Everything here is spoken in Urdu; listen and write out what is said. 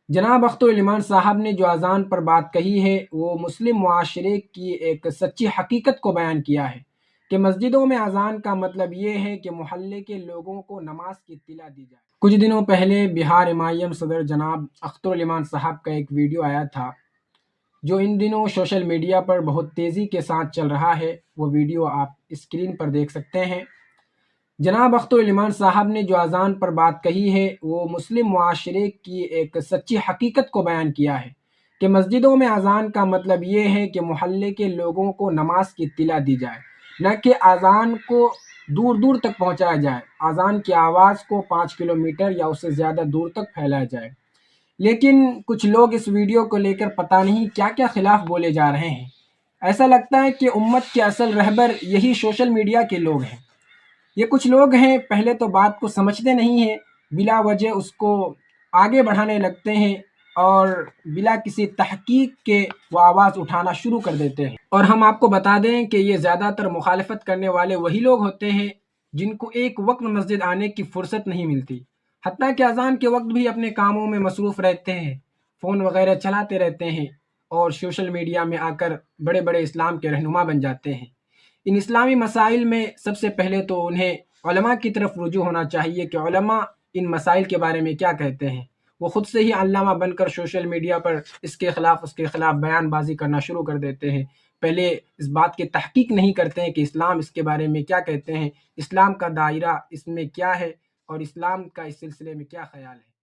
جناب اختر الایمان صاحب نے جو اذان پر بات کہی ہے وہ مسلم معاشرے کی ایک سچی حقیقت کو بیان کیا ہے کہ مسجدوں میں اذان کا مطلب یہ ہے کہ محلے کے لوگوں کو نماز کی اطلاع دی جائے۔ کچھ دنوں پہلے بہار امائیم صدر جناب اختر الایمان صاحب کا ایک ویڈیو آیا تھا جو ان دنوں سوشل میڈیا پر بہت تیزی کے ساتھ چل رہا ہے۔ وہ ویڈیو آپ اسکرین پر دیکھ سکتے ہیں۔ جناب اختر الایمان صاحب نے جو اذان پر بات کہی ہے وہ مسلم معاشرے کی ایک سچی حقیقت کو بیان کیا ہے کہ مسجدوں میں اذان کا مطلب یہ ہے کہ محلے کے لوگوں کو نماز کی اطلاع دی جائے، نہ کہ اذان کو دور دور تک پہنچایا جائے، اذان کی آواز کو 5 کلومیٹر یا اس سے زیادہ دور تک پھیلایا جائے۔ لیکن کچھ لوگ اس ویڈیو کو لے کر پتہ نہیں کیا کیا خلاف بولے جا رہے ہیں۔ ایسا لگتا ہے کہ امت کے اصل رہبر یہی سوشل میڈیا کے لوگ ہیں۔ یہ کچھ لوگ ہیں پہلے تو بات کو سمجھتے نہیں ہیں، بلا وجہ اس کو آگے بڑھانے لگتے ہیں اور بلا کسی تحقیق کے وہ آواز اٹھانا شروع کر دیتے ہیں۔ اور ہم آپ کو بتا دیں کہ یہ زیادہ تر مخالفت کرنے والے وہی لوگ ہوتے ہیں جن کو ایک وقت مسجد آنے کی فرصت نہیں ملتی، حتیٰ کہ اذان کے وقت بھی اپنے کاموں میں مصروف رہتے ہیں، فون وغیرہ چلاتے رہتے ہیں اور سوشل میڈیا میں آ کر بڑے بڑے اسلام کے رہنما بن جاتے ہیں۔ ان اسلامی مسائل میں سب سے پہلے تو انہیں علماء کی طرف رجوع ہونا چاہیے کہ علماء ان مسائل کے بارے میں کیا کہتے ہیں۔ وہ خود سے ہی علامہ بن کر سوشل میڈیا پر اس کے خلاف بیان بازی کرنا شروع کر دیتے ہیں، پہلے اس بات کی تحقیق نہیں کرتے ہیں کہ اسلام اس کے بارے میں کیا کہتے ہیں، اسلام کا دائرہ اس میں کیا ہے اور اسلام کا اس سلسلے میں کیا خیال ہے۔